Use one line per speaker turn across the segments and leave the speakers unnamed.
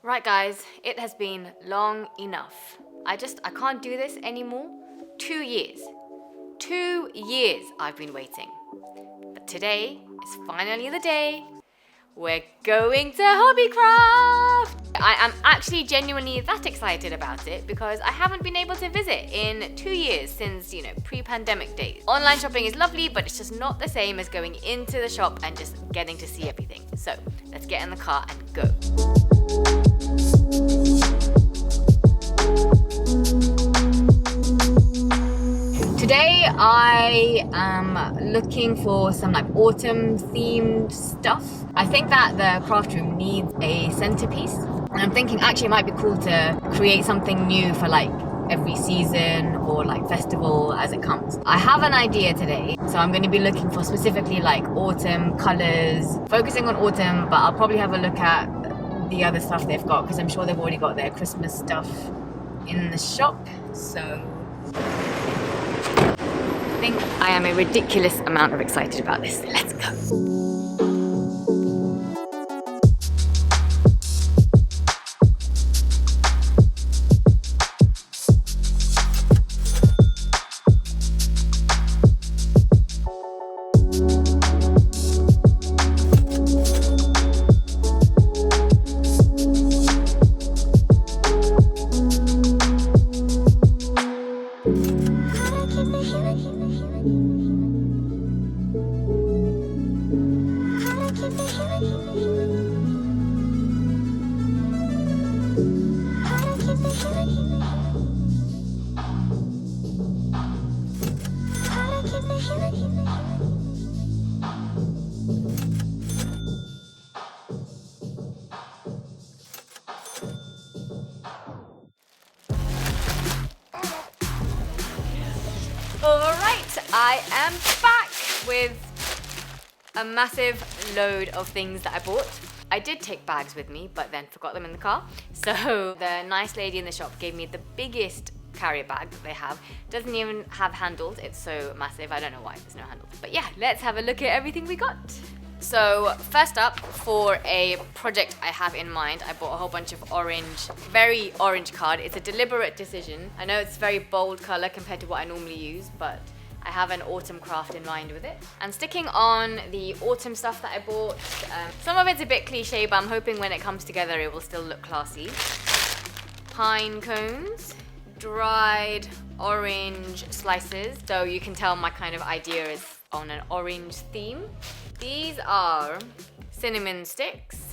Right guys, it has been long enough. I can't do this anymore. 2 years. 2 years I've been waiting. But today is finally the day. We're going to Hobbycraft! I am actually genuinely that excited about it because I haven't been able to visit in 2 years since, pre-pandemic days. Online shopping is lovely, but it's just not the same as going into the shop and just getting to see everything. So let's get in the car and go. Today I am looking for some autumn themed stuff. I think that the craft room needs a centerpiece, and I'm thinking actually it might be cool to create something new for every season or festival as it comes. I have an idea today, so I'm going to be looking for specifically autumn colors, focusing on autumn, but I'll probably have a look at the other stuff they've got because I'm sure they've already got their Christmas stuff in the shop. So I think I am a ridiculous amount of excited about this. Let's go. Alright, I am back with a massive load of things that I bought. I did take bags with me, but then forgot them in the car. So the nice lady in the shop gave me the biggest carrier bag that they have. Doesn't even have handles, it's so massive. I don't know why there's no handles. But yeah, let's have a look at everything we got. So first up, for a project I have in mind, I bought a whole bunch of very orange card. It's a deliberate decision. I know it's very bold color compared to what I normally use, but I have an autumn craft in mind with it. And sticking on the autumn stuff that I bought, some of it's a bit cliche, but I'm hoping when it comes together it will still look classy. Pine cones, dried orange slices. So you can tell my kind of idea is on an orange theme. These are cinnamon sticks.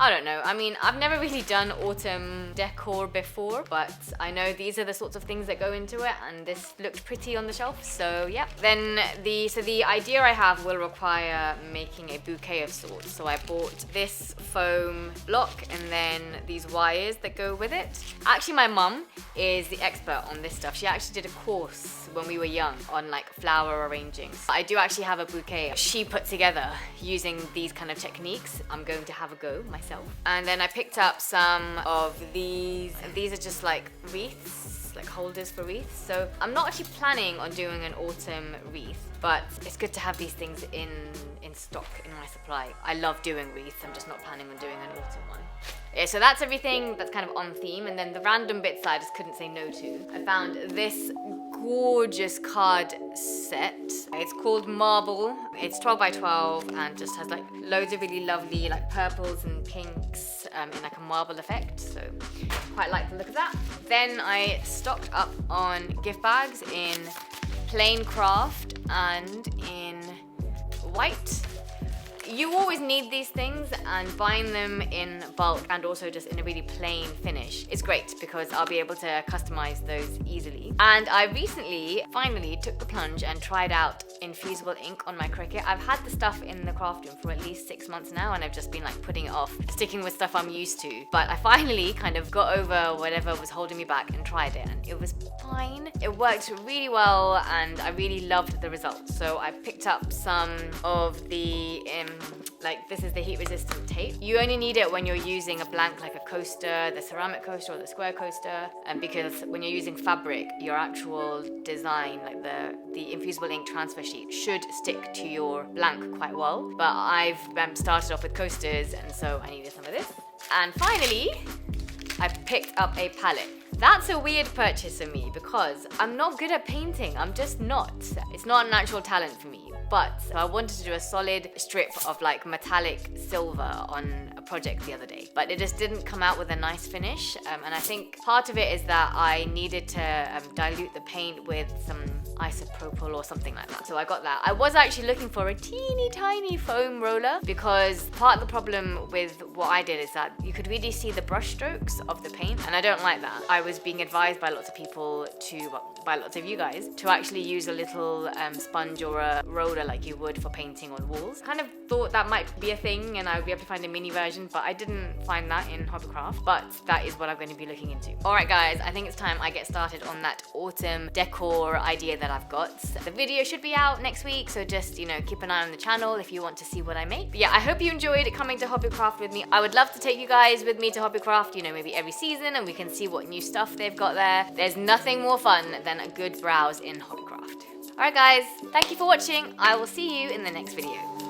I don't know, I've never really done autumn decor before, but I know these are the sorts of things that go into it, and this looked pretty on the shelf, so yeah. Then the idea I have will require making a bouquet of sorts, so I bought this foam block and then these wires that go with it. Actually, my mum is the expert on this stuff. She actually did a course when we were young on flower arranging. I do actually have a bouquet she put together using these kind of techniques. I'm going to have a go myself. And then I picked up some of these. These are just wreaths, holders for wreaths. So I'm not actually planning on doing an autumn wreath, but it's good to have these things in stock in my supply. I love doing wreaths, I'm just not planning on doing an autumn one. Yeah, so that's everything that's kind of on theme, and then the random bits I just couldn't say no to. I found this gorgeous card set. It's called Marble. It's 12 by 12 and just has loads of really lovely purples and pinks in a marble effect. So quite like the look of that. Then I stocked up on gift bags in plain craft and in white. You always need these things, and buying them in bulk and also just in a really plain finish is great because I'll be able to customize those easily. And I recently finally took the plunge and tried out infusible ink on my Cricut. I've had the stuff in the craft room for at least 6 months now, and I've just been putting it off, sticking with stuff I'm used to. But I finally kind of got over whatever was holding me back and tried it, and it was fine. It worked really well and I really loved the results. So I picked up some of the like this is the heat resistant tape. You only need it when you're using a blank like a coaster, the ceramic coaster or the square coaster, and because when you're using fabric, your actual design, like the infusible ink transfer sheet, should stick to your blank quite well. But I've started off with coasters, and so I needed some of this. And finally, I picked up a palette. That's a weird purchase for me because I'm not good at painting. I'm just not. It's not a natural talent for me. But I wanted to do a solid strip of like metallic silver on a project the other day, but it just didn't come out with a nice finish. And I think part of it is that I needed to dilute the paint with some isopropyl or something like that. So I got that. I was actually looking for a teeny tiny foam roller because part of the problem with what I did is that you could really see the brush strokes of the paint, and I don't like that. I was being advised by lots of people by lots of you guys, to actually use a little sponge or a roller like you would for painting on walls. Kind of thought that might be a thing and I would be able to find a mini version, but I didn't find that in Hobbycraft. But that is what I'm going to be looking into. Alright guys, I think it's time I get started on that autumn decor idea that I've got. The video should be out next week, so just, you know, keep an eye on the channel if you want to see what I make. But yeah, I hope you enjoyed coming to Hobbycraft with me. I would love to take you guys with me to Hobbycraft, you know, maybe every season, and we can see what new stuff they've got there. There's nothing more fun than a good browse in Hobbycraft. Alright guys, thank you for watching. I will see you in the next video.